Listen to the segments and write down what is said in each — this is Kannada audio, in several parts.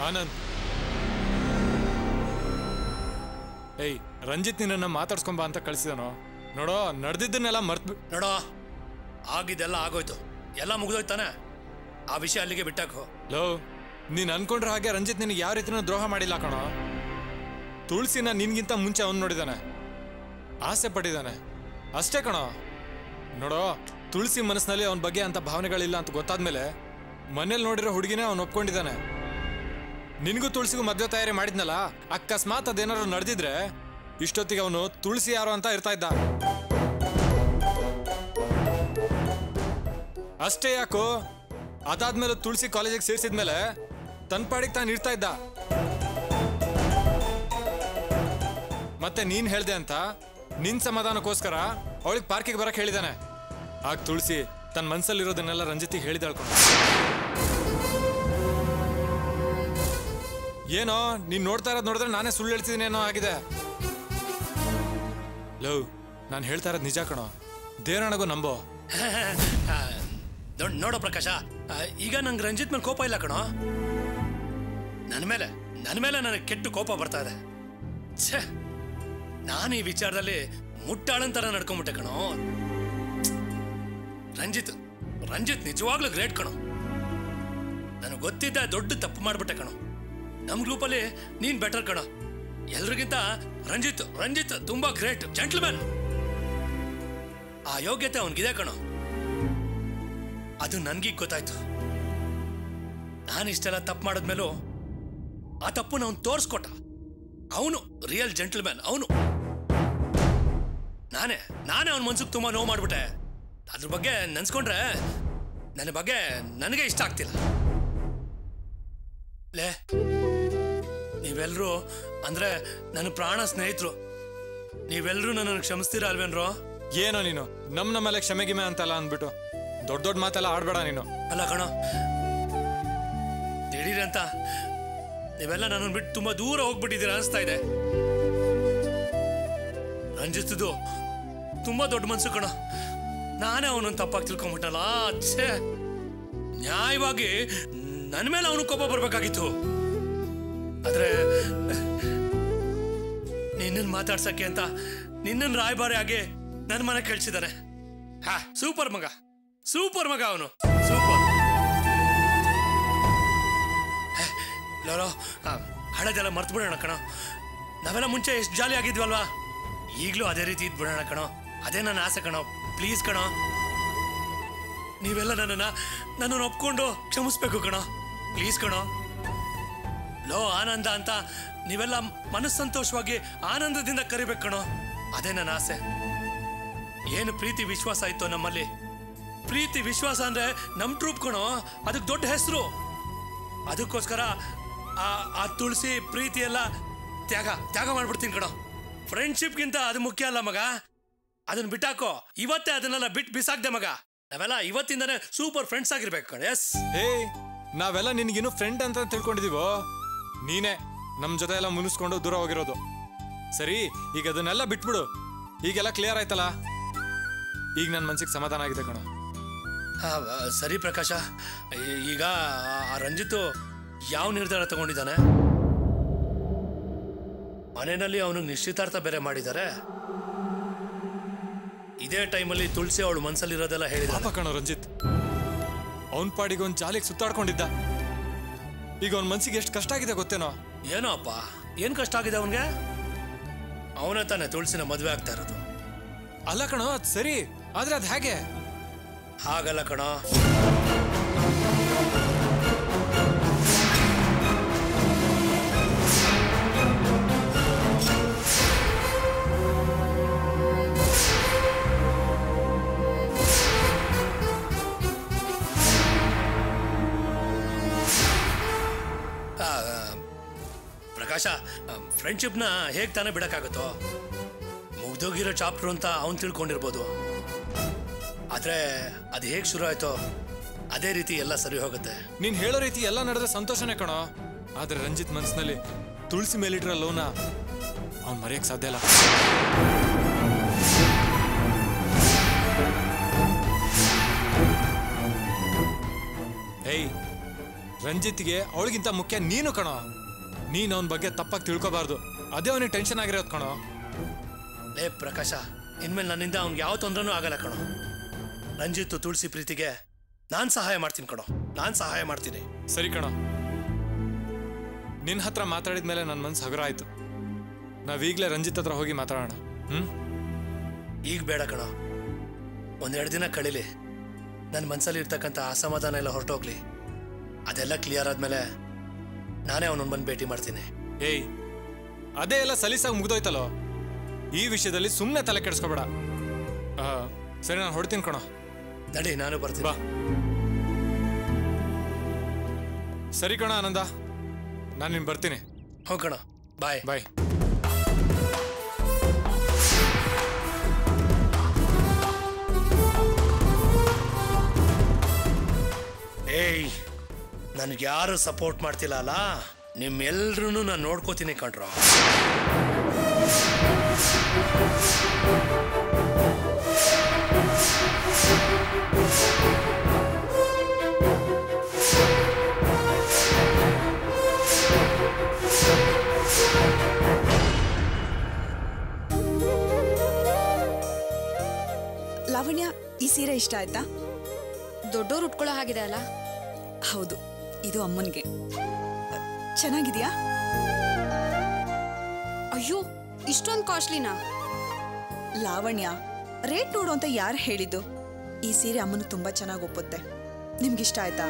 ಆನಂದ್, ಏಯ್ ರಂಜಿತ್ ನಿನ್ನ ಮಾತಾಡ್ಸ್ಕೊಂಬ ಅಂತ ಕಳಿಸಿದನೋ ನೋಡೋ. ನಡೆದಿದ್ದನ್ನೆಲ್ಲ ನೋಡೋ, ಆಗಿದ್ದೆಲ್ಲ ಆಗೋಯ್ತು, ಎಲ್ಲ ಮುಗಿದೋಯ್ತಾನೆ. ಆ ವಿಷಯ ಅಲ್ಲಿಗೆ ಬಿಟ್ಟಾಕೋ. ಲೋ, ನೀನ್ ಅನ್ಕೊಂಡ್ರ ಹಾಗೆ ರಂಜಿತ್ ನಿನಗೆ ಯಾವ ರೀತಿನೂ ದ್ರೋಹ ಮಾಡಿಲ್ಲ ಕಣೋ. ತುಳಸಿನ ನಿನ್ಗಿಂತ ಮುಂಚೆ ಅವನು ನೋಡಿದಾನೆ, ಆಸೆ ಪಟ್ಟಿದ್ದಾನೆ ಅಷ್ಟೇ ಕಣೋ. ನೋಡೋ, ತುಳಸಿ ಮನಸ್ಸಿನಲ್ಲಿ ಅವನ ಬಗ್ಗೆ ಅಂತ ಭಾವನೆಗಳಿಲ್ಲ ಅಂತ ಗೊತ್ತಾದ್ಮೇಲೆ ಮನೇಲಿ ನೋಡಿರೋ ಹುಡುಗಿನೇ ಅವನು ಒಪ್ಕೊಂಡಿದ್ದಾನೆ. ನಿನಗೂ ತುಳಸಿಗೂ ಮದುವೆ ತಯಾರಿ ಮಾಡಿದ್ನಲ್ಲ, ಅಕಸ್ಮಾತ್ ಅದೇನಾದ್ರು ನಡೆದಿದ್ರೆ ಇಷ್ಟೊತ್ತಿಗೆ ಅವನು ತುಳಸಿ ಯಾರು ಅಂತ ಇರ್ತಾ ಇದ್ದ. ಅಷ್ಟೇ ಯಾಕೋ, ಅದಾದ್ಮೇಲೆ ತುಳಸಿ ಕಾಲೇಜಿಗೆ ಸೇರಿಸಿದ್ಮೇಲೆ ತನ್ನ ಪಾಡಿಗೆ ತಾನು ಇರ್ತಾ ಇದ್ದ. ಮತ್ತೆ ನೀನ್ ಹೇಳ್ದೆ ಅಂತ ನಿನ್ ಸಮಾಧಾನಕ್ಕೋಸ್ಕರ ಅವಳಿಗೆ ಪಾರ್ಕಿಗೆ ಬರಕ್ ಹೇಳಿದಾನೆ. ಆಗ ತುಳಸಿ ತನ್ನ ಮನ್ಸಲ್ಲಿರೋದನ್ನೆಲ್ಲ ರಂಜಿತಿಗೆ ಹೇಳಿದಾಳ್ಕೊಂಡು. ಏನೋ ನೀನ್ ನೋಡ್ತಾ ಇರೋದು ನೋಡಿದ್ರೆ ನಾನೇ ಸುಳ್ಳು ಹೇಳ್ತಿದ್ದೀನೇನೋ ಆಗಿದೆ. ಲವ್, ನಾನು ಹೇಳ್ತಾ ಇರೋದು ನಿಜ ಕಣೋ, ದೇವರಣಗೂ ನಂಬೋ. ನೋಡೋ ಪ್ರಕಾಶ, ಈಗ ನಂಗೆ ರಂಜಿತ್ ಮೇಲೆ ಕೋಪ ಇಲ್ಲ ಕಣೋ. ನನ್ನ ಮೇಲೆ ನನಗೆ ಕೆಟ್ಟು ಕೋಪ ಬರ್ತಾ ಇದೆ. ಛೇ, ನಾನು ಈ ವಿಚಾರದಲ್ಲಿ ಮುಟ್ಟಾಳಂತರ ನಡ್ಕೊಂಬಿಟ್ಟೆ ಕಣೋ. ರಂಜಿತ್ ನಿಜವಾಗ್ಲೂ ಗ್ರೇಟ್ ಕಣೋ. ನನಗೆ ಗೊತ್ತಿದ್ದ ದೊಡ್ಡ ತಪ್ಪು ಮಾಡ್ಬಿಟ್ಟೆ ಕಣೋ. ನಮ್ಮ ಗ್ರೂಪಲ್ಲಿ ನೀನ್ ಬೆಟರ್ ಕಣೋ. ಎಲ್ರಿಗಿಂತ ರಂಜಿತ್ ತುಂಬಾ ಗ್ರೇಟ್ ಜೆಂಟ್ಲ್ಮ್ಯಾನ್. ಆ ಯೋಗ್ಯತೆ ಅವನಿಗಿದೆ ಕಣೋ. ಅದು ನನ್ಗೀಗ ಗೊತ್ತಾಯ್ತು. ನಾನು ಇಷ್ಟೆಲ್ಲ ತಪ್ಪು ಮಾಡಿದ್ಮೇಲೂ ಆ ತಪ್ಪು ಅವನು ತೋರಿಸ್ಕೊಟ್ಟ. ಅವನು ರಿಯಲ್ ಜೆಂಟ್ಲ್ಮ್ಯಾನ್. ಅವನು ನಾನೇ ಅವನ ಮನ್ಸಿಗೆ ತುಂಬಾ ನೋವು ಮಾಡ್ಬಿಟ್ಟೆ. ಅದ್ರ ಬಗ್ಗೆ ನೆನ್ಸ್ಕೊಂಡ್ರೆ ನನ್ನ ಬಗ್ಗೆ ನನಗೆ ಇಷ್ಟ ಆಗ್ತಿಲ್ಲ. ಲೇ, ನೀವೆಲ್ಲರೂ ಅಂದ್ರೆ ನನ್ನ ಪ್ರಾಣ ಸ್ನೇಹಿತರು, ನೀವೆಲ್ಲರೂ ನನ್ನನ್ನು ಕ್ಷಮಿಸ್ತೀರ ಅಲ್ವೇನ್ರೋ? ಏನೋ ನೀನು ನಮ್ಮಲ್ಲಿ ಕ್ಷಮೆಗಿಮೆ ಅಂತಲ್ಲ ಅಂದ್ಬಿಟ್ಟು ದೊಡ್ಡ ಮಾತೆಲ್ಲ ಆಡ್ಬೇಡ ನೀನು. ಅಲ್ಲ ಕಣೋ, ದಿಢೀರಂತ ನೀವೆಲ್ಲ ನನ್ನನ್ನು ಬಿಟ್ಟು ತುಂಬಾ ದೂರ ಹೋಗ್ಬಿಟ್ಟಿದ್ದೀರ ಅನಿಸ್ತಾ ಇದೆ. ರಂಜಿತ್ದು ತುಂಬಾ ದೊಡ್ಡ ಮನ್ಸು ಕಣೋ. ನಾನೇ ಅವನನ್ನು ತಪ್ಪಾಗಿ ತಿಳ್ಕೊಂಬಿಟ್ಟಲ್ಲ. ಛೇ, ನ್ಯಾಯವಾಗಿ ನನ್ನ ಮೇಲೆ ಅವನು ಕೋಪ ಬರ್ಬೇಕಾಗಿತ್ತು. ಆದ್ರೆ ನಿನ್ನನ್ನು ಮಾತಾಡ್ಸಕ್ಕೆ ಅಂತ ನಿನ್ನನ್ನು ರಾಯಭಾರಿ ಆಗಿ ನನ್ನ ಮನೆ ಕಳ್ಸಿದ್ದಾನೆ. ಸೂಪರ್ ಮಗ ಅವನು, ಸೂಪರ್. ಲೋ, ಹಳದೆಲ್ಲ ಮರ್ತು ಬಿಡೋಣ ಕಣೋ. ನಾವೆಲ್ಲ ಮುಂಚೆ ಎಷ್ಟು ಜಾಲಿ ಆಗಿದ್ವಲ್ವಾ, ಈಗಲೂ ಅದೇ ರೀತಿ ಇದ್ ಬಿಡೋಣ ಕಣೋ. ಅದೇ ನನ್ನ ಆಸೆ ಕಣೋ. ಪ್ಲೀಸ್ ಕಣೋ, ನೀವೆಲ್ಲ ನನ್ನನ್ನು ಒಪ್ಕೊಂಡು ಕ್ಷಮಿಸ್ಬೇಕು ಕಣೋ. ಪ್ಲೀಸ್ ಕಣೋ. ಲೋ, ಆನಂದ ಅಂತ ನೀವೆಲ್ಲ ಮನಸ್ಸಂತೋಷವಾಗಿ ಆನಂದದಿಂದ ಕರಿಬೇಕು ಕಣೋ. ಅದೇ ನನ್ನ ಆಸೆ. ಏನು ಪ್ರೀತಿ ವಿಶ್ವಾಸ ಇತ್ತು ನಮ್ಮಲ್ಲಿ. ಪ್ರೀತಿ ವಿಶ್ವಾಸ ಅಂದ್ರೆ ನಮ್ ಟ್ರೂಪ್ ಕಣೋ, ಅದಕ್ಕೆ ದೊಡ್ಡ ಹೆಸರು. ಅದಕ್ಕೋಸ್ಕರ ಆ ತುಳಸಿ ಪ್ರೀತಿ ಎಲ್ಲ ತ್ಯಾಗ ಮಾಡ್ಬಿಡ್ತೀನಿ ಕಣೋ. ಫ್ರೆಂಡ್ಶಿಪ್ಗಿಂತ ಅದು ಮುಖ್ಯ ಅಲ್ಲ ಮಗ. ಅದನ್ನ ಬಿಟ್ಟಾಕೋ. ಇವತ್ತೇ ಅದನ್ನೆಲ್ಲ ಬಿಸಾಕ್ದೆ ಮಗ. ನಾವೆಲ್ಲ ಇವತ್ತಿಂದಾನೆ ಸೂಪರ್ ಫ್ರೆಂಡ್ಸ್ ಆಗಿರ್ಬೇಕು ಕಣ. ಎಸ್, ನಾವೆಲ್ಲ ನಿನ್ಗಿನ್ನು ಫ್ರೆಂಡ್ ಅಂತ ತಿಳ್ಕೊಂಡಿದೀವೋ, ನೀನೇ ನಮ್ ಜೊತೆ ಎಲ್ಲ ಮುನಿಸ್ಕೊಂಡು ದೂರ ಹೋಗಿರೋದು. ಸರಿ, ಈಗ ಅದನ್ನೆಲ್ಲ ಬಿಟ್ಬಿಡು. ಈಗೆಲ್ಲ ಕ್ಲಿಯರ್ ಆಯ್ತಲ್ಲ, ಈಗ ನನ್ನ ಮನ್ಸಿಗೆ ಸಮಾಧಾನ ಆಗಿದೆ ಕಣ. ಸರಿ ಪ್ರಕಾಶ, ಈಗ ಆ ರಂಜಿತ್ ಯಾವ ನಿರ್ಧಾರ ತಗೊಂಡಿದ್ದಾನೆ? ಮನೆಯಲ್ಲಿ ಅವನಿಗೆ ನಿಶ್ಚಿತಾರ್ಥ ಬೇರೆ ಮಾಡಿದ್ದಾರೆ. ಇದೇ ಟೈಮಲ್ಲಿ ತುಳಸಿ ಅವಳು ಮನ್ಸಲ್ಲಿರೋದೆಲ್ಲ ಹೇಳಿದ ಕಣ ರಂಜಿತ್. ಅವನ್ ಪಾಡಿಗೆ ಒಂದು ಜಾಲಿಗೆ ಸುತ್ತಾಡ್ಕೊಂಡಿದ್ದ. ಈಗ ಅವನ ಮನ್ಸಿಗೆ ಎಷ್ಟು ಕಷ್ಟ ಆಗಿದೆ ಗೊತ್ತೇನೋ? ಏನೋ ಅಪ್ಪ, ಏನ್ ಕಷ್ಟ ಆಗಿದೆ ಅವನ್ಗೆ? ಅವನೇ ತಾನೆ ತುಳಸಿನ ಮದುವೆ ಆಗ್ತಾ ಇರೋದು. ಅಲ್ಲ ಕಣೋ, ಅದ್ ಸರಿ, ಆದ್ರೆ ಅದ್ ಹೇಗೆ? ಹಾಗಲ್ಲ ಕಣೋ. ಪ್ರಕಾಶ, ಫ್ರೆಂಡ್ಶಿಪ್ನ ಹೇಗೆ ತಾನೇ ಬಿಡಕ್ಕಾಗುತ್ತೋ? ಮುಗ್ದೋಗಿರೋ ಚಾಪ್ಟರ್ ಅಂತ ಅವನು ತಿಳ್ಕೊಂಡಿರ್ಬೋದು. ಆದ್ರೆ ಅದು ಹೇಗೆ ಶುರು ಆಯ್ತೋ ಅದೇ ರೀತಿ ಎಲ್ಲ ಸರಿ ಹೋಗುತ್ತೆ. ನೀನ್ ಹೇಳೋ ರೀತಿ ಎಲ್ಲ ನಡೆದ್ರೆ ಸಂತೋಷನೇ ಕಣೋ. ಆದ್ರೆ ರಂಜಿತ್ ಮನ್ಸಿನಲ್ಲಿ ತುಳಸಿ ಮೇಲಿಟ್ರ ಲೋನ ಅವ್ನು ಮರೆಯಕ್ ಸಾಧ್ಯ ಇಲ್ಲ. ರಂಜಿತ್ಗೆ ಅವಳಿಗಿಂತ ಮುಖ್ಯ ನೀನು ಕಣೋ. ನೀನು ಅವನ ಬಗ್ಗೆ ತಪ್ಪಾಗಿ ತಿಳ್ಕೊಬಾರ್ದು. ಅದೇ ಅವನಿಗೆ ಟೆನ್ಷನ್ ಆಗಿರೋದು ಕಣೋ. ಲೇ ಪ್ರಕಾಶ, ಇನ್ಮೇಲೆ ನನ್ನಿಂದ ಅವ್ನಿಗೆ ಯಾವ ತೊಂದರೆನೂ ಆಗಲ್ಲ ಕಣೋ. ರಂಜಿತ್ ತುಳಸಿ ಪ್ರೀತಿಗೆ ನಾನು ಸಹಾಯ ಮಾಡ್ತೀನಿ ಕಣೋ, ನಾನು ಸಹಾಯ ಮಾಡ್ತೀನಿ. ಸರಿ ಕಣೋ, ನಿನ್ನ ಹತ್ರ ಮಾತಾಡಿದ್ಮೇಲೆ ನನ್ನ ಮನಸ್ಸು ಹಗುರ ಆಯ್ತು. ನಾವೀಗಲೇ ರಂಜಿತ್ ಹತ್ರ ಹೋಗಿ ಮಾತಾಡೋಣ. ಈಗ ಬೇಡ ಕಣೋ, ಒಂದೆರಡು ದಿನ ಕಳೀಲಿ. ನನ್ನ ಮನಸ್ಸಲ್ಲಿ ಇರ್ತಕ್ಕಂಥ ಅಸಮಾಧಾನ ಎಲ್ಲ ಹೊರಟೋಗ್ಲಿ. ಅದೆಲ್ಲ ಕ್ಲಿಯರ್ ಆದ್ಮೇಲೆ ನಾನೇ ಅವನನ್ನು ಬಂದು ಭೇಟಿ ಮಾಡ್ತೀನಿ. ಏಯ್, ಅದೇ ಎಲ್ಲ ಸಲೀಸಾಗಿ ಮುಗ್ದೋಯ್ತಲ್ಲೋ. ಈ ವಿಷಯದಲ್ಲಿ ಸುಮ್ಮನೆ ತಲೆ ಕೆಡಿಸ್ಕೋಬೇಡ. ಸರಿ, ನಾನು ಹೊಡ್ತೀನಿ ಕಣೋ. ನಡಿ, ನಾನು ಬರ್ತೀನಿ. ಬಾ. ಸರಿ ಕಣ ಆನಂದ, ನಾನು ನಿನ್ ಬರ್ತೀನಿ. ಹೋಗೋಣ. ಬಾಯ್ ಬಾಯ್. ಏಯ್, ನನಗೆ ಯಾರು ಸಪೋರ್ಟ್ ಮಾಡ್ತಿಲ್ಲ ಅಲ್ಲ, ನಿಮ್ಮೆಲ್ರೂ ನಾನು ನೋಡ್ಕೋತೀನಿ ಕಣ್ರೋ. ಲಾವಣ್ಯ, ಈ ಸೀರೆ ಇಷ್ಟ ಆಯ್ತಾ? ದೊಡ್ಡೋರು ಉಟ್ಕೊಳ್ಳೋ ಹಾಗಿದೆ ಅಲ್ಲ? ಹೌದು, ಇದು ಅಮ್ಮನ್ಗೆ. ಚೆನ್ನಾಗಿದ್ಯಾ? ಅಯ್ಯೋ, ಇಷ್ಟೊಂದು ಕಾಸ್ಟ್ಲಿನಾ? ಲಾವಣ್ಯ, ರೇಟ್ ನೋಡು ಅಂತ ಯಾರು ಹೇಳಿದ್ದು? ಈ ಸೀರೆ ಅಮ್ಮನ ತುಂಬಾ ಚೆನ್ನಾಗಿ ಒಪ್ಪುತ್ತೆ. ನಿಮ್ಗಿಷ್ಟ ಆಯ್ತಾ?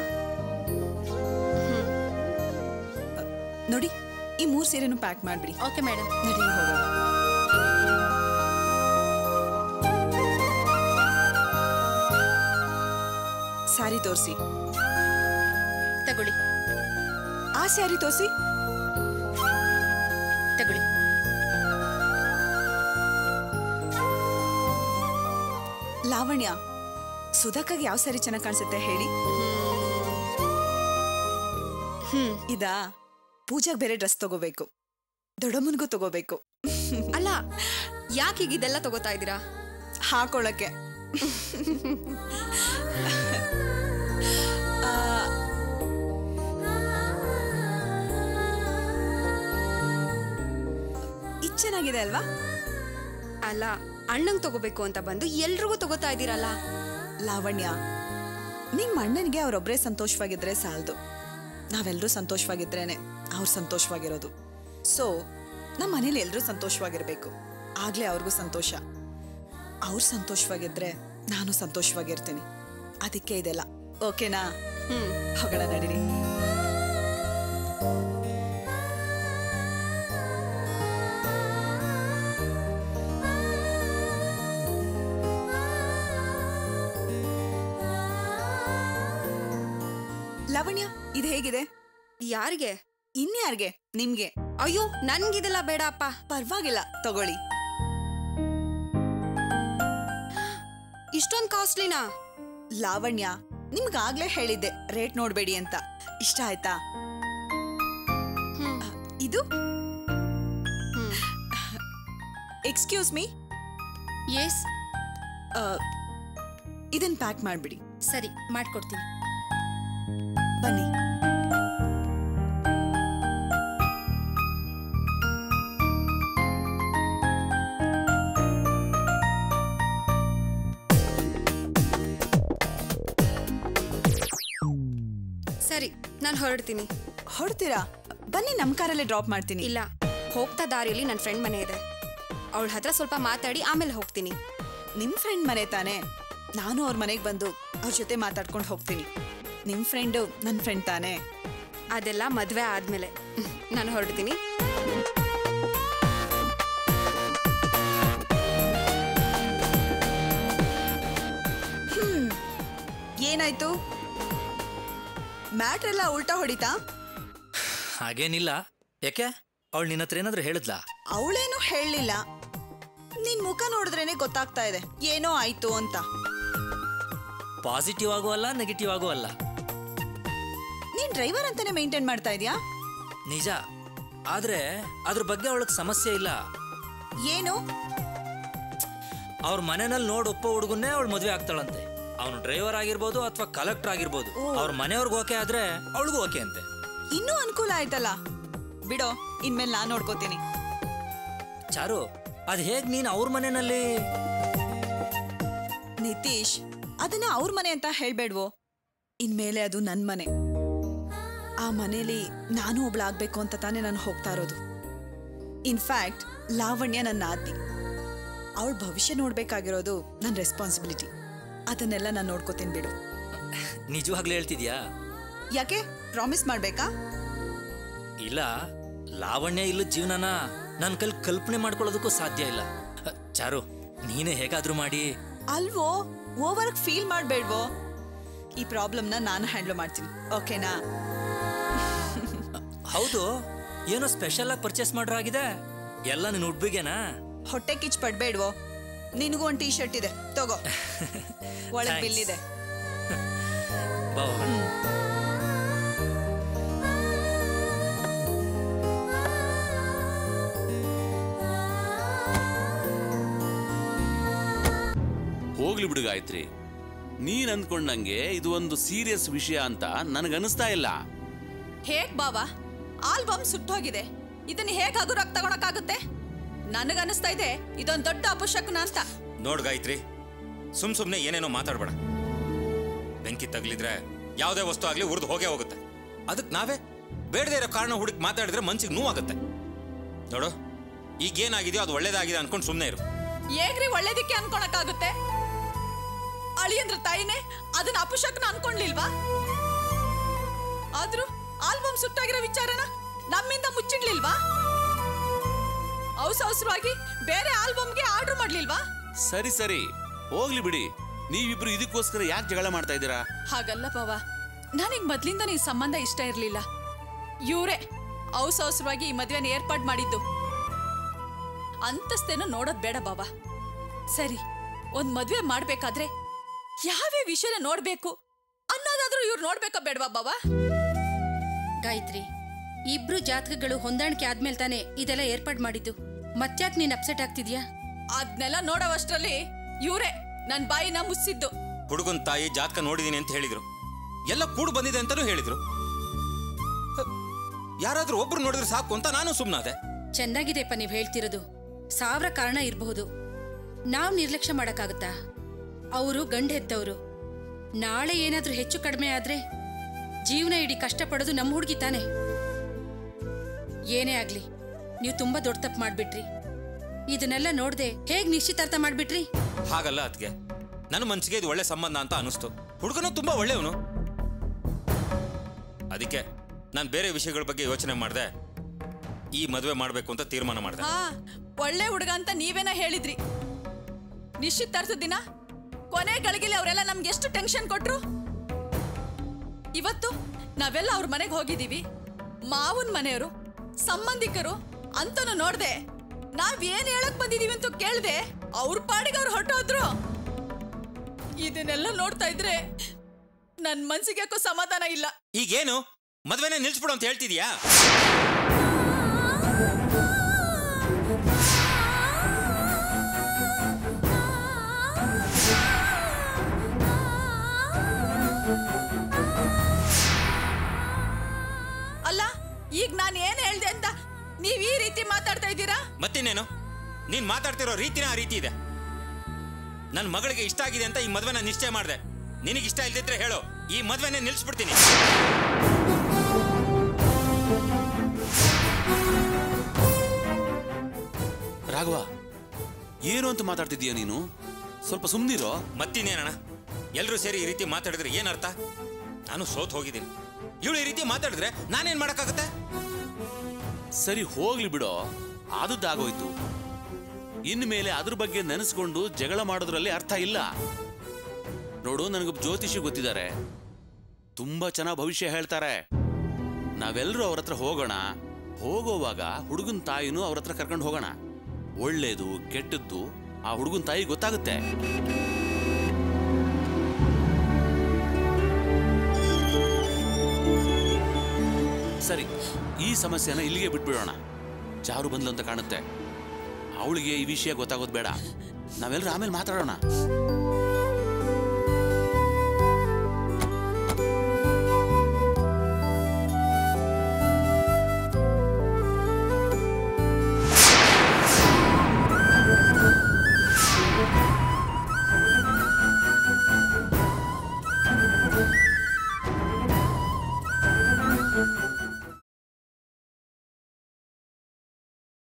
ನೋಡಿ, ಈ 3 ಸೀರೆನೂ ಪ್ಯಾಕ್ ಮಾಡ್ಬಿಡಿ. Okay madam. ನಡಿ ಹೋಗೋಣ. ಸ್ಯಾರಿ ತೋರಿಸಿ. ತಗೊಳ್ಳಿ. ಆ ಸ್ಯಾರಿ ತೋರಿಸಿ. ತಗೊಳ್ಳಿ. ಲಾವಣ್ಯ, ಸುಧಾಕಾಗಿ ಯಾವ ಸ್ಯಾರಿ ಚೆನ್ನಾಗಿ ಕಾಣಿಸುತ್ತೆ ಹೇಳಿ? ಇದಾ? ಪೂಜಾಗ್ ಬೇರೆ ಡ್ರೆಸ್ ತಗೋಬೇಕು, ದೊಡ್ಡಮ್ಮನಿಗೂ ತಗೋಬೇಕು. ಅಲ್ಲ, ಯಾಕೆ ಈಗ ಇದೆಲ್ಲ ತಗೋತಾ ಇದ್ದೀರಾ? ಹಾಕೊಳ್ಳಕ್ಕೆ. ಇದು ಚೆನ್ನಾಗಿದೆ ಅಲ್ವಾ? ಅಲ್ಲ, ಅಣ್ಣಂಗ್ ತಗೋಬೇಕು ಅಂತ ಬಂದು ಎಲ್ರಿಗೂ ತಗೋತಾ ಇದ್ದೀರಲ್ಲ. ಲಾವಣ್ಯ, ನಿಮ್ಮ ಅಣ್ಣನಿಗೆ ಅವರೊಬ್ಬರೇ ಸಂತೋಷವಾಗಿದ್ರೆ ಸಾಲದು. ನಾವೆಲ್ಲರೂ ಸಂತೋಷವಾಗಿದ್ರೇನೆ ಅವ್ರು ಸಂತೋಷವಾಗಿರೋದು. ಸೊ ನಮ್ಮ ಮನೇಲಿ ಎಲ್ಲರೂ ಸಂತೋಷವಾಗಿರ್ಬೇಕು, ಆಗ್ಲೇ ಅವ್ರಿಗೂ ಸಂತೋಷ. ಅವ್ರು ಸಂತೋಷವಾಗಿದ್ರೆ ನಾನು ಸಂತೋಷವಾಗಿರ್ತೀನಿ. ಅದಕ್ಕೆ ಇದೆಲ್ಲ. ಓಕೆನಾ? ಹೋಗೋಣ, ನಡೀರಿ. ಲಾವಣ್ಯ, ಇದು ಹೇಗಿದೆ? ಯಾರಿಗೆ? ಇನ್ಯಾರಿಗೆ? ನಿಮ್ಗೆ. ಅಯ್ಯೋ, ನನ್ಗಿದೆಲ್ಲ ಬೇಡ ಅಪ್ಪ. ಪರವಾಗಿಲ್ಲ, ತಗೊಳ್ಳಿ. ಇಷ್ಟೊಂದು ಕಾಸ್ಟ್ಲಿನಾ? ಲಾವಣ್ಯ, ನಿಮ್ಗಾಗ್ಲೇ ಹೇಳಿದ್ದೆ ರೇಟ್ ನೋಡ್ಬೇಡಿ ಅಂತ. ಇಷ್ಟ ಆಯ್ತಾ? ಇದು ಎಕ್ಸ್ಕ್ಯೂಸ್ ಮೀ. ಎಸ್. ಇದನ್ನ ಪ್ಯಾಕ್ ಮಾಡ್ಬಿಡಿ. ಸರಿ, ಮಾಡ್ಕೊಡ್ತೀನಿ. ಬನ್ನಿ. ಸರಿ, ನಾನು ಹೊರಡ್ತೀನಿ. ಹೊರಡ್ತೀರಾ? ಬನ್ನಿ, ನಮ್ಮ ಕಾರಲ್ಲೇ ಡ್ರಾಪ್ ಮಾಡ್ತೀನಿ. ಇಲ್ಲ, ಹೋಗ್ತಾ ದಾರಿಯಲ್ಲಿ ನನ್ನ ಫ್ರೆಂಡ್ ಮನೆ ಇದೆ. ಅವಳ ಹತ್ರ ಸ್ವಲ್ಪ ಮಾತಾಡಿ ಆಮೇಲೆ ಹೋಗ್ತೀನಿ. ನಿಮ್ಮ ಫ್ರೆಂಡ್ ಮನೆ ತಾನೆ? ನಾನು ಅವ್ರ ಮನೆಗೆ ಬಂದು ಅವ್ರ ಜೊತೆ ಮಾತಾಡ್ಕೊಂಡು ಹೋಗ್ತೀನಿ. ನಿಮ್ಮ ಫ್ರೆಂಡು ನನ್ನ ಫ್ರೆಂಡ್ ತಾನೆ? ಅದೆಲ್ಲ ಮದುವೆ ಆದ್ಮೇಲೆ. ನಾನು ಹೊರಡ್ತೀನಿ. ಏನಾಯ್ತು? ಮ್ಯಾಟ್ರ್ ಎಲ್ಲ ಉಲ್ಟಾ ಹೊಡಿತಾ? ಹಾಗೇನಿಲ್ಲ. ಯಾಕೆ, ಅವಳು ನಿನ್ನ ಹತ್ರ ಏನಾದ್ರೂ ಹೇಳಿದ್ಲಾ? ಅವಳೇನು ಹೇಳಲಿಲ್ಲ. ನಿನ್ ಮುಖ ನೋಡಿದ್ರೇನೆ ಗೊತ್ತಾಗ್ತಾ ಇದೆ ಏನೋ ಆಯ್ತು ಅಂತ. ಪಾಸಿಟಿವ್ ಆಗೂ ಅಲ್ಲ, ನೆಗೆಟಿವ್ ಆಗೂ ಅಲ್ಲ. ನೀನ್ ಡ್ರೈವರ್ ಅಂತಾನೆ ಮೇಂಟೈನ್ ಮಾಡ್ತಾ ಇದೀಯಾ? ನಿಜ, ಆದ್ರೆ ಅದ್ರ ಬಗ್ಗೆ ಅವಳಿಗೆ ಸಮಸ್ಯೆ ಇಲ್ಲ. ಏನು? ಅವ್ರ ಮನೆಯಲ್ಲಿ ನೋಡ್ ಒಪ್ಪೋ ಹುಡುಗನ್ನೇ ಅವಳು ಮದುವೆ ಆಗ್ತಾಳಂತೆ. ಅವನು ಡ್ರೈವರ್ ಆಗಿರ್ಬೋದು ಅಥವಾ ಕಲೆಕ್ಟರ್ ಆಗಿರ್ಬೋದು, ಅವ್ರ ಮನೆಯವ್ರಿಗೆ ಓಕೆ ಆದ್ರೆ ಅವಳಿಗೂ ಓಕೆ ಅಂತೆ. ಇನ್ನೂ ಅನುಕೂಲ ಆಯ್ತಲ್ಲ. ಬಿಡೋ, ಇನ್ಮೇಲೆ ನಾನು ನೋಡ್ಕೋತೀನಿ. ಚಾರು, ಅದ್ ಹೇಗ್ ನೀನ್ ಅವ್ರ ಮನೆಯಲ್ಲಿ? ನಿತೀಶ್, ಅದನ್ನ ಅವ್ರ ಮನೆ ಅಂತ ಹೇಳ್ಬೇಡ್ವೋ. ಇನ್ಮೇಲೆ ಅದು ನನ್ ಮನೆ. ಆ ಮನೇಲಿ ನಾನು ಒಬ್ಳಾಗ್ಬೇಕು ಅಂತ ತಾನೇ ನಾನು ಹೋಗ್ತಾ ಇರೋದು. ಇನ್ಫ್ಯಾಕ್ಟ್ ಲಾವಣ್ಯ ನನ್ನ ಆದ್ನಿ. ಅವಳ ಭವಿಷ್ಯ ನೋಡ್ಬೇಕಾಗಿರೋದು ನನ್ನ ರೆಸ್ಪಾನ್ಸಿಬಿಲಿಟಿ. ಅದನ್ನೆಲ್ಲ ನಾನು ನೋಡ್ಕೋತೀನಿ, ಬಿಡು. ನಿಜವಾಗ್ಲೂ ಹೇಳ್ತಿದ್ಯಾ? ಯಾಕೆ, ಪ್ರಾಮಿಸ್ ಮಾಡ್ಬೇಕಾ? ಇಲ್ಲ, ಲಾವಣ್ಯ ಇಲ್ಲ ಜೀವನನ ನನ್ನ ಕೈಲಿ ಕಲ್ಪನೆ ಮಾಡ್ಕೊಳ್ಳೋದಕ್ಕೂ ಸಾಧ್ಯ ಇಲ್ಲ. ಚಾರು, ನೀನೇ ಹೇಗಾದ್ರೂ ಮಾಡಿ. ಅಲ್ವೋ, ಓವರ್ ಫೀಲ್ ಮಾಡ್ಬೇಡ್ವೋ. ಈ ಪ್ರಾಬ್ಲಮ್ನ ನಾನು ಹ್ಯಾಂಡಲ್ ಮಾಡ್ತೀನಿ, ಓಕೆನಾ? ಹೌದು, ಏನೋ ಸ್ಪೆಷಲ್ ಆಗಿ ಪರ್ಚೇಸ್ ಮಾಡ್ರಾಗಿದೆ. ಎಲ್ಲ ನಿನ್ನ ಹುಡ್ಬಿಗೆನಾ? ಹೊಟ್ಟೆ ಕಿಚ್ ಪಡ್ಬೇಡ್ವೋ. ನಿನಗೂ ಒಂದು ಟೀ ಶರ್ಟ್ ಇದೆ, ತಗೋ. ಒಳಗೆ ಬಿಲ್ ಇದೆ. ಹೋಗ್ಲಿ ಬಿಡು ಗಾಯತ್ರಿ, ನೀನ್ ಅಂದ್ಕೊಂಡಂಗೆ ಇದು ಒಂದು ಸೀರಿಯಸ್ ವಿಷಯ ಅಂತ ನನಗನ್ನಿಸ್ತಾ ಇಲ್ಲ. ಹೇಗ್ ಬಾವಾ, ಆಲ್ಬಮ್ ಸುಟ್ಟೋಗಿದೆ. ಇದನ್ನ ಹೇಗ್ ಹಗುರಾಗಿ ತಗೊಳಕ್ಕಾಗುತ್ತೆ? ನನಗನ್ನಿಸ್ತಾ ಇದೆ ಇದೊಂದು ದೊಡ್ಡ ಅಪಶಕುನ ಅಂತ. ನೋಡ್ ಗಾಯತ್ರಿ, ಸುಮ್ನೆ ಏನೇನೋ ಮಾತಾಡ್ಬೇಡ. ಬೆಂಕಿ ತಗ್ಲಿದ್ರೆ ಯಾವುದೇ ವಸ್ತು ಆಗ್ಲಿ ಉರಿದು ಹೋಗೇ ಹೋಗುತ್ತೆ. ಅದಕ್ಕೆ ನಾವೇ ಬೇಡದೇ ಇರೋ ಕಾರಣ ಹುಡುಕಿ ಮಾತಾಡಿದ್ರೆ ಮನ್ಸಿಗೆ ನೋವಾಗುತ್ತೆ. ನೋಡು, ಈಗೇನಾಗಿದೆಯೋ ಅದು ಒಳ್ಳೇದಾಗಿದೆ ಅನ್ಕೊಂಡು ಸುಮ್ಮನೆ ಇರು. ಹೇಗ್ರಿ ಒಳ್ಳೇದಕ್ಕೆ ಅನ್ಕೊಳಕ್ಕಾಗುತ್ತೆ? ಅಳಿಯಂದ್ರ ತಾಯಿನೇ ಅದನ್ನ ಅಪಶಕುನ ಅನ್ಕೊಂಡ್ಲಿಲ್ವಾ? ಆದ್ರೂ ಆಲ್ಬಮ್ ಸುಟ್ಟಾಗಿರೋ ವಿಚಾರನ ನಮ್ಮಿಂದ ಮುಚ್ಚಿಡ್ಲಿಲ್ವಾ? ಅವಸರವಾಗಿ ಬೇರೆ ಆಲ್ಬಮ್ಗೆ ಆರ್ಡರ್ ಮಾಡ್ಲಿಲ್ವಾ? ಸರಿ ಸರಿ, ಹೋಗ್ಲಿ ಬಿಡಿ. ನೀವಿಬ್ರು ಇದಕ್ಕೋಸ್ಕರ ಯಾಕೆ ಜಗಳ ಮಾಡ್ತಾ ಇದ್ದೀರಾ? ಹಾಗಲ್ಲ ಬಾವ, ನನಗ್ ಮೊದ್ಲಿಂದ ಈ ಸಂಬಂಧ ಇಷ್ಟ ಇರ್ಲಿಲ್ಲ. ಇವ್ರೇ ಅವಸರವಾಗಿ ಈ ಮದ್ವೆನ ಏರ್ಪಾಡ್ ಮಾಡಿದ್ದು. ಅಂತಸ್ತೇನೋ ನೋಡೋದ್ ಬೇಡ ಬಾವ. ಸರಿ, ಒಂದ್ ಮದ್ವೆ ಮಾಡ್ಬೇಕಾದ್ರೆ ಯಾವ್ಯಾವ ವಿಷಯನ ನೋಡ್ಬೇಕು ಅನ್ನೋದಾದ್ರೂ ಇವ್ರು ನೋಡ್ಬೇಕಾ ಬೇಡವಾ ಬಾವ? ಗಾಯತ್ರಿ, ಇಬ್ರು ಜಾತಕಗಳು ಹೊಂದಾಣಿಕೆ ಆದ್ಮೇಲೆ ತಾನೇ ಇದೆಲ್ಲ ಏರ್ಪಾಡ್ ಮಾಡಿದ್ದು. ಮತ್ತ್ಯಾಕ್ ನೀನ್ ಅಪ್ಸೆಟ್ ಆಗ್ತಿದ್ಯಾ? ಅದ್ನೆಲ್ಲ ನೋಡೋವಷ್ಟ್ರಲ್ಲಿ ಇವ್ರೇ ನನ್ ಬಾಯಿನ ಮುಚ್ಚಿದ್ದು. ಹುಡುಗನ್ ತಾಯಿ ಜಾತಕ ನೋಡಿದೀನಿ ಅಂತ ಹೇಳಿದ್ರು, ಎಲ್ಲ ಕೂಡು ಬಂದಿದೆ ಅಂತಾನೂ ಹೇಳಿದ್ರು. ಯಾರಾದ್ರೂ ಒಬ್ರು ನೋಡಿದ್ರೆ ಸಾಕು ಅಂತ ನಾನು ಸುಮ್ಮನಾದೆ. ಚೆನ್ನಾಗಿದೆಪ್ಪ ನೀವ್ ಹೇಳ್ತಿರೋದು. 1000 ಕಾರಣ ಇರಬಹುದು. ನಾವ್ ನಿರ್ಲಕ್ಷ್ಯ ಮಾಡಕ್ಕಾಗತ್ತಾ? ಅವರು ಗಂಡ ಹೆತ್ತವ್ರು. ನಾಳೆ ಏನಾದ್ರೂ ಹೆಚ್ಚು ಕಡಿಮೆ ಆದ್ರೆ ಜೀವನ ಇಡೀ ಕಷ್ಟಪಡೋದು ನಮ್ಮ ಹುಡುಗಿ ತಾನೆ. ಏನೇ ಆಗ್ಲಿ, ನೀವು ತುಂಬಾ ದೊಡ್ಡ ತಪ್ಪು ಮಾಡ್ಬಿಟ್ರಿ. ಇದನ್ನೆಲ್ಲ ನೋಡ್ದೆ ಹೇಗ್ ನಿಶ್ಚಿತಾರ್ಥ ಮಾಡ್ಬಿಟ್ರಿ? ಹಾಗಲ್ಲ ಅದ್ಗೆ, ನನ್ನ ಮನ್ಸಿಗೆ ಇದು ಒಳ್ಳೆ ಸಂಬಂಧ ಅಂತ ಅನಿಸ್ತು. ಹುಡುಗನು ತುಂಬಾ ಒಳ್ಳೆಯವನು. ಅದಕ್ಕೆ ನಾನು ಬೇರೆ ವಿಷಯಗಳ ಬಗ್ಗೆ ಯೋಚನೆ ಮಾಡಿದೆ. ಈ ಮದುವೆ ಮಾಡ್ಬೇಕು ಅಂತ ತೀರ್ಮಾನ ಮಾಡಿದೆ. ಒಳ್ಳೆ ಹುಡುಗ ಅಂತ ನೀವೇನ ಹೇಳಿದ್ರಿ. ನಿಶ್ಚಿತಾರ್ಥ ದಿನ ಕೊನೆ ಗಳಿಗೆಲಿ ಅವರೆಲ್ಲ ನಮ್ಗೆ ಎಷ್ಟು ಟೆನ್ಷನ್ ಕೊಟ್ರು. ಇವತ್ತು ನಾವೆಲ್ಲ ಅವ್ರ ಮನೆಗೆ ಹೋಗಿದೀವಿ. ಮಾವನ್ ಮನೆಯವರು, ಸಂಬಂಧಿಕರು ಅಂತನೂ ನೋಡ್ದೆ. ನಾವೇನ್ ಹೇಳಕ್ ಬಂದಿದೀವಿ ಅಂತ ಕೇಳ್ದೆ ಅವ್ರ ಪಾಡಿಗೆ ಅವ್ರು ಹೊರಟೋದ್ರು. ಇದನ್ನೆಲ್ಲ ನೋಡ್ತಾ ಇದ್ರೆ ನನ್ ಮನ್ಸಿಗೆ ಯಾಕೋ ಸಮಾಧಾನ ಇಲ್ಲ. ಈಗೇನು ಮದ್ವೆನೇ ನಿಲ್ಸ್ಬಿಡು ಅಂತ ಹೇಳ್ತಿದ್ಯಾ? ಅಲ್ಲ, ಈಗ ನಾನು ಏನ್ ಹೇಳ್ದೆ ಅಂತ ನೀವ್ ಈ ರೀತಿ ಮಾತಾಡ್ತಾ ಇದ್ದೀರಾ? ಮತ್ತಿನ್ನೇನು, ನೀನ್ ಮಾತಾಡ್ತಿರೋ ರೀತಿನ ಆ ರೀತಿ ಇದೆ. ನನ್ನ ಮಗಳಿಗೆ ಇಷ್ಟ ಆಗಿದೆ ಅಂತ ಈ ಮದ್ವೆನ ನಿಶ್ಚಯ ಮಾಡಿದೆ. ನಿನಗಿಷ್ಟ ಇಲ್ದಿದ್ರೆ ಹೇಳು, ಈ ಮದ್ವೆನೇ ನಿಲ್ಸ್ಬಿಡ್ತೀನಿ. ರಾಘವ, ಏನು ಅಂತ ಮಾತಾಡ್ತಿದ್ದೀಯ ನೀನು? ಸ್ವಲ್ಪ ಸುಮ್ಮನಿರೋ. ಮತ್ತಿನ್ನೇನಣ್ಣ, ಎಲ್ರೂ ಸೇರಿ ಈ ರೀತಿ ಮಾತಾಡಿದ್ರೆ ಏನರ್ಥ? ನಾನು ಸೋತ್ ಹೋಗಿದ್ದೀನಿ. ಇವಳು ಈ ರೀತಿ ಮಾತಾಡಿದ್ರೆ ನಾನೇನ್ ಮಾಡಕ್ಕಾಗತ್ತೆ? ಸರಿ, ಹೋಗ್ಲಿ ಬಿಡೋ, ಆದದ್ದಾಗೋಯ್ತು. ಇನ್ಮೇಲೆ ಅದ್ರ ಬಗ್ಗೆ ನೆನೆಸ್ಕೊಂಡು ಜಗಳ ಮಾಡೋದ್ರಲ್ಲಿ ಅರ್ಥ ಇಲ್ಲ. ನೋಡು, ನನಗೊಬ್ಬ ಜ್ಯೋತಿಷಿ ಗೊತ್ತಿದ್ದಾರೆ. ತುಂಬಾ ಚೆನ್ನಾಗಿ ಭವಿಷ್ಯ ಹೇಳ್ತಾರೆ. ನಾವೆಲ್ಲರೂ ಅವ್ರ ಹತ್ರ ಹೋಗೋಣ. ಹೋಗೋವಾಗ ಹುಡುಗನ ತಾಯಿನೂ ಅವ್ರ ಹತ್ರ ಕರ್ಕೊಂಡು ಹೋಗೋಣ. ಒಳ್ಳೇದು ಕೆಟ್ಟದ್ದು ಆ ಹುಡುಗನ ತಾಯಿ ಗೊತ್ತಾಗುತ್ತೆ. ಸರಿ, ಈ ಸಮಸ್ಯೆನ ಇಲ್ಲಿಗೆ ಬಿಟ್ಬಿಡೋಣ. ಚಾರು ಬಂದ್ಲು ಅಂತ ಕಾಣುತ್ತೆ. ಅವಳಿಗೆ ಈ ವಿಷಯ ಗೊತ್ತಾಗೋದು ಬೇಡ. ನಾವೆಲ್ಲರೂ ಆಮೇಲೆ ಮಾತಾಡೋಣ.